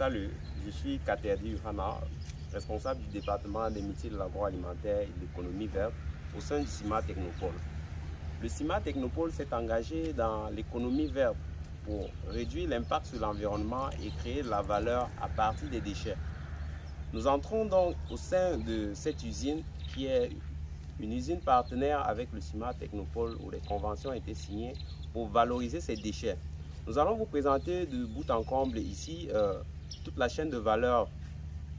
Salut, je suis Katerdi Uhana, responsable du département des métiers de l'agroalimentaire et de l'économie verte au sein du CIMA Technopole. Le CIMA Technopole s'est engagé dans l'économie verte pour réduire l'impact sur l'environnement et créer de la valeur à partir des déchets. Nous entrons donc au sein de cette usine qui est une usine partenaire avec le CIMA Technopole où les conventions ont été signées pour valoriser ces déchets. Nous allons vous présenter de bout en comble ici toute la chaîne de valeur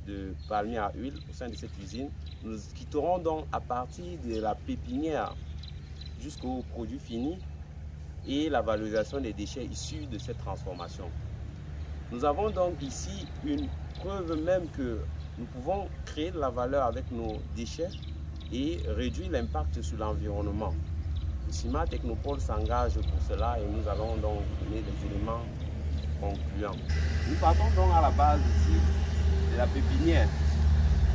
de palmier à huile au sein de cette usine. Nous quitterons donc à partir de la pépinière jusqu'au produit fini et la valorisation des déchets issus de cette transformation. Nous avons donc ici une preuve même que nous pouvons créer de la valeur avec nos déchets et réduire l'impact sur l'environnement. Le CIMA Technopole s'engage pour cela et nous allons donc vous donner des éléments concluants. Nous partons donc à la base ici de la pépinière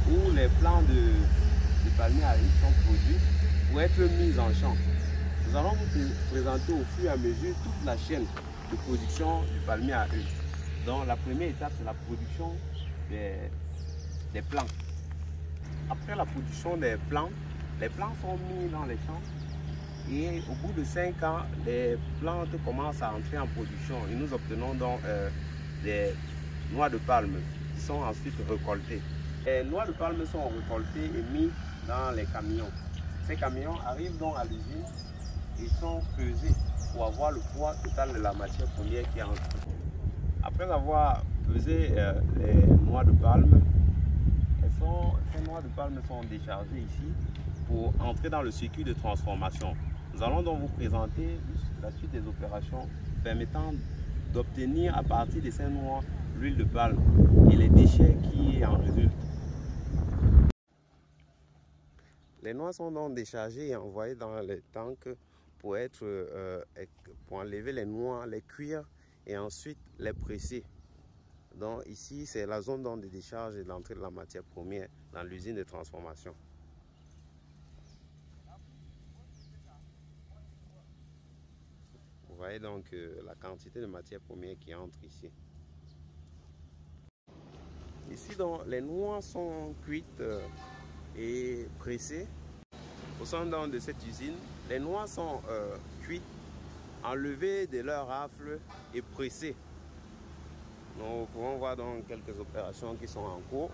où les plants de palmiers à huile sont produits pour être mis en champ. Nous allons vous présenter au fur et à mesure toute la chaîne de production du palmier à huile. Donc la première étape, c'est la production des plants. Après la production des plants, les plants sont mis dans les champs et au bout de 5 ans, les plantes commencent à entrer en production et nous obtenons donc des noix de palme qui sont ensuite récoltées. Les noix de palme sont récoltées et mises dans les camions. Ces camions arrivent donc à l'usine et sont pesés pour avoir le poids total de la matière première qui entre. Après avoir pesé les noix de palme, ces noix de palme sont déchargées ici pour entrer dans le circuit de transformation. Nous allons donc vous présenter la suite des opérations permettant d'obtenir à partir de ces noix l'huile de palme et les déchets qui en résultent. Les noix sont donc déchargées et envoyées dans les tanks pour enlever les noix, les cuire et ensuite les presser. Donc ici, c'est la zone de décharge et d'entrée de la matière première dans l'usine de transformation. Vous voyez donc la quantité de matière première qui entre ici. Ici, donc, les noix sont cuites et pressées. Au sein de cette usine, les noix sont cuites, enlevées de leur rafle et pressées. Donc, nous pouvons voir donc quelques opérations qui sont en cours.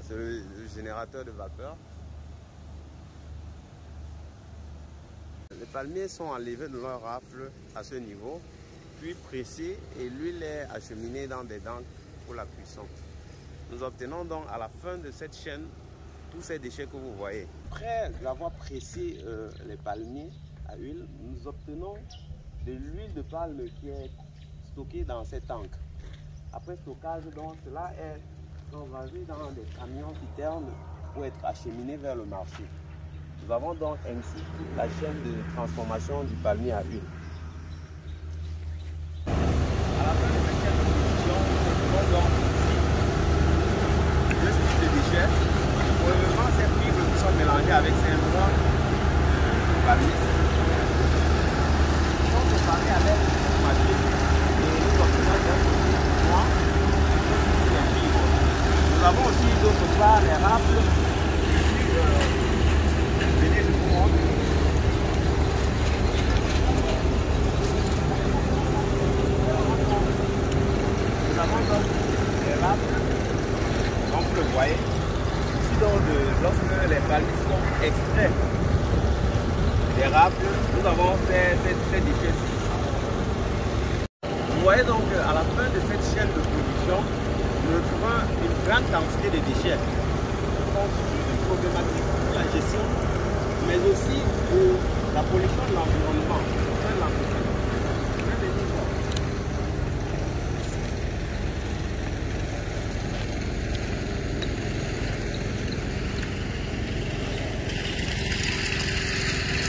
C'est le générateur de vapeur. Les palmiers sont enlevés de leur rafle à ce niveau, puis pressés et l'huile est acheminée dans des tanks pour la cuisson. Nous obtenons donc à la fin de cette chaîne tous ces déchets que vous voyez. Après avoir pressé les palmiers à huile, nous obtenons de l'huile de palme qui est stockée dans ces tanks. Après stockage, donc, cela est transvasé dans des camions citernes pour être acheminé vers le marché. Nous avons donc ainsi toute la chaîne de transformation du palmier à huile. À la fin de cette chaîne de production, nous avons donc deux types de déchets. Pour le moment, ces fibres qui sont mélangées avec ces noix de palmier sont séparées avec une machine et nous obtenons donc des noix et des fibres. Nous avons aussi d'autre part les rafles ici. Venez, je vous montre. Nous avons donc les rafles, comme vous le voyez. Ici, donc, lorsque les palmiers sont extraits des rafles, nous avons ces déchets. Vous voyez donc à la fin de cette chaîne de production, nous retrouvons une grande quantité de déchets. C'est une problématique pour la gestion, mais aussi pour la pollution de l'environnement.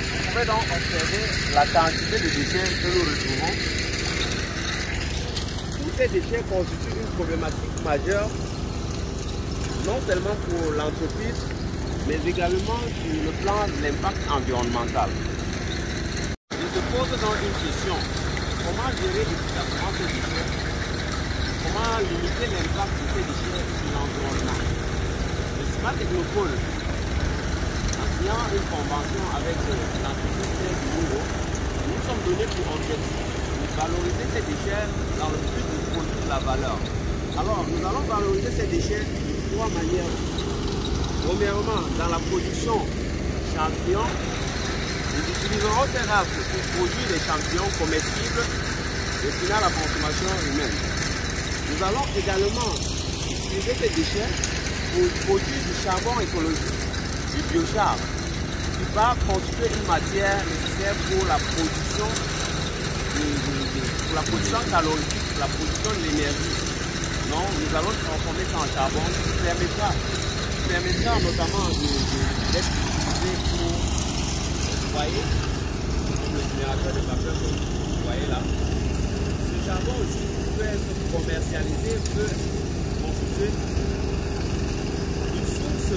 Vous pouvez donc observer la quantité de déchets que nous retrouvons. Tous ces déchets constituent une problématique majeure, non seulement pour l'entreprise, mais également sur le plan de l'impact environnemental. pose donc une question. Comment gérer efficacement ces déchets? Comment limiter l'impact de ces déchets sur l'environnement? Le CIMA Technopole, en signant une convention avec l'entreprise du Congo, nous sommes donnés pour objectif de valoriser ces déchets dans le but de produire de la valeur. Alors, nous allons valoriser ces déchets de trois manières. Premièrement, dans la production champignons, nous utiliserons ces rafles pour produire des champignons comestibles destinés à la consommation humaine. Nous allons également utiliser ces déchets pour produire du charbon écologique, du biochar, qui va constituer une matière nécessaire pour la production calorique, pour la production de l'énergie. Donc, nous allons transformer ça en charbon qui permettra notamment d'être utilisé pour, vous voyez, comme le générateur de vapeur que vous voyez là. Ce charbon aussi peut être commercialisé, peut constituer une source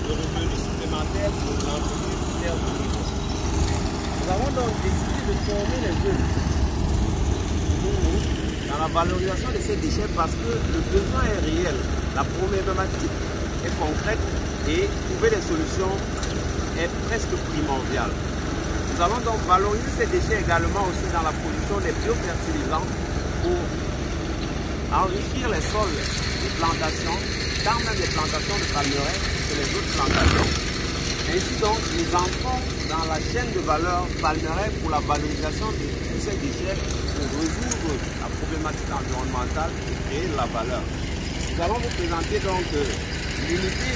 de revenus supplémentaires pour l'entreprise Terre de Libre. Nous avons donc décidé de former les jeunes dans la valorisation de ces déchets parce que le besoin est réel, la problématique est concrète et trouver des solutions est presque primordial. Nous allons donc valoriser ces déchets également aussi dans la production des biofertilisants pour enrichir les sols des plantations, tant même des plantations de palmeraies que les autres plantations. Ainsi donc, nous entrons dans la chaîne de valeur palmeraie pour la valorisation de tous ces déchets pour résoudre la problématique environnementale et créer de la valeur. Nous allons vous présenter donc l'unité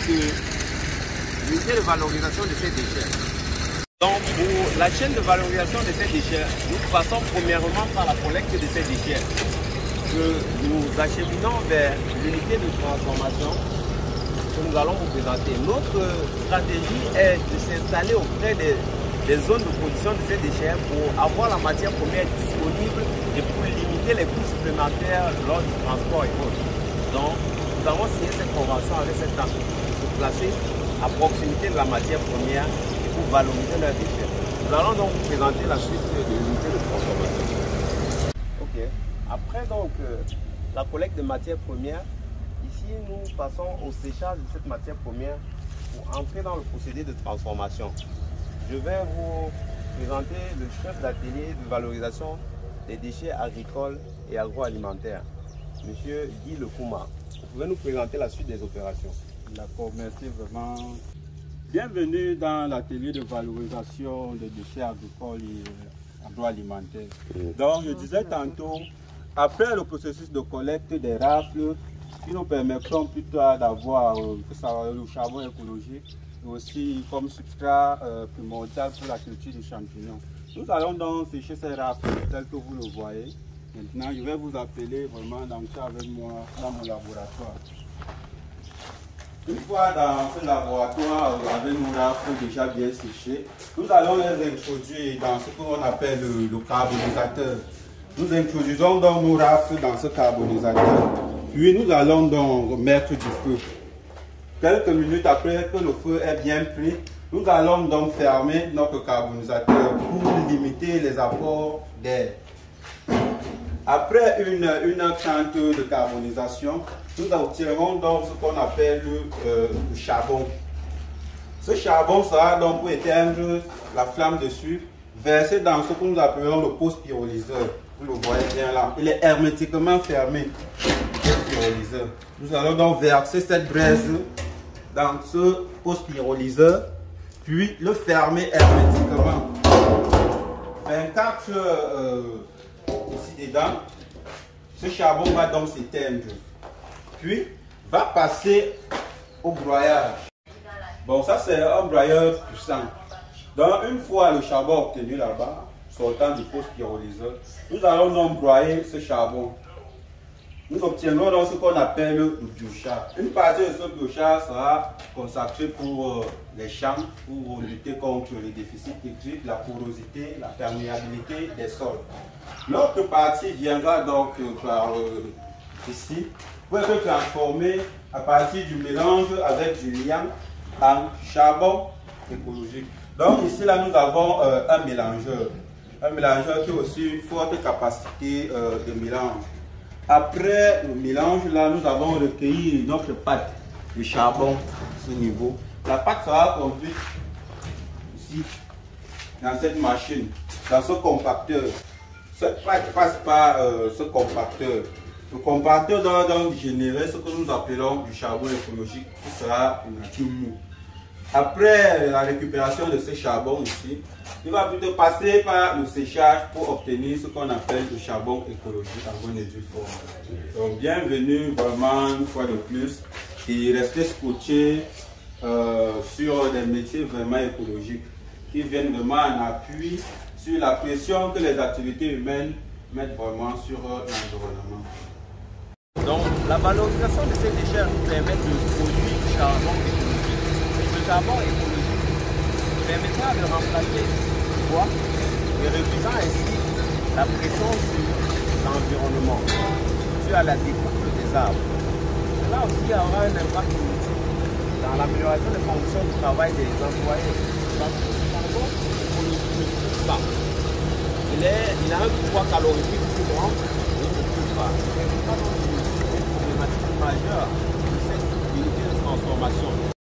de valorisation de ces déchets. Donc pour la chaîne de valorisation de ces déchets, nous passons premièrement par la collecte de ces déchets que nous acheminons vers l'unité de transformation que nous allons vous présenter. Notre stratégie est de s'installer auprès des zones de production de ces déchets pour avoir la matière première disponible et pour limiter les coûts supplémentaires lors du transport et autres. Donc, nous avons signé cette convention avec cette entreprise pour se placer à proximité de la matière première et pour valoriser leurs déchets. Nous allons donc vous présenter la suite de l'unité de transformation. Ok. Après donc la collecte de matières premières, ici nous passons au séchage de cette matière première pour entrer dans le procédé de transformation. Je vais vous présenter le chef d'atelier de valorisation des déchets agricoles et agroalimentaires, Monsieur Guy Lekouma. Vous pouvez nous présenter la suite des opérations. D'accord, merci vraiment. Bienvenue dans l'atelier de valorisation des déchets agricoles et agroalimentaires. Donc, je disais tantôt, après le processus de collecte des rafles, qui nous permettront plutôt d'avoir le charbon écologique, et aussi comme substrat primordial pour la culture des champignons. Nous allons donc sécher ces rafles telles que vous le voyez. Maintenant, je vais vous appeler vraiment d'entrer avec moi dans mon laboratoire. Une fois dans ce laboratoire avec nos rafles déjà bien séchées, nous allons les introduire dans ce qu'on appelle le carbonisateur. Nous introduisons donc nos rafles dans ce carbonisateur. Puis nous allons donc mettre du feu. Quelques minutes après que le feu est bien pris, nous allons donc fermer notre carbonisateur pour limiter les apports d'air. Après une heure 30 de carbonisation, nous obtiendrons donc ce qu'on appelle le charbon. Ce charbon sera donc pour éteindre la flamme dessus, versé dans ce que nous appelons le pot pyrolyseur. Vous le voyez bien là, il est hermétiquement fermé. Nous allons donc verser cette braise dans ce pot pyrolyseur, puis le fermer hermétiquement. 24 heures ici dedans, ce charbon va donc s'éteindre, puis va passer au broyage. Bon, ça c'est un broyeur puissant. Donc une fois le charbon obtenu là-bas, sortant du pot pyrolyseur, nous allons donc broyer ce charbon. Nous obtiendrons donc ce qu'on appelle le biochar. Une partie de ce biochar sera consacrée pour les champs, pour lutter contre les déficits hydriques, la porosité, la perméabilité des sols. L'autre partie viendra donc par ici pour être transformée à partir du mélange avec du liant en charbon écologique. Donc ici là nous avons un mélangeur. Un mélangeur qui a aussi une forte capacité de mélange. Après le mélange là, nous avons recueilli notre pâte de charbon à ce niveau. La pâte sera conduite ici, dans cette machine, dans ce compacteur. Cette pâte passe par ce compacteur. Le compacteur doit donc générer ce que nous appelons du charbon écologique qui sera une nature mou. Après la récupération de ce charbon ici, il va plutôt passer par le séchage pour obtenir ce qu'on appelle le charbon écologique en bonne et due forme. Donc bienvenue vraiment une fois de plus et restez scotché sur des métiers vraiment écologiques qui viennent vraiment en appui sur la pression que les activités humaines mettent vraiment sur l'environnement. Donc la valorisation de ces déchets nous permet de produire du charbon écologique. Ce charbon écologique permettra de remplacer le bois et réduisant ainsi la pression sur l'environnement, sur la découpe des arbres. Cela aussi aura un impact dans l'amélioration des conditions de travail des employés. Parce que le charbon écologique ne tue pas. Il a un pouvoir calorifique plus grand et il ne tue pas. C'est une problématique majeure de cette unité de transformation.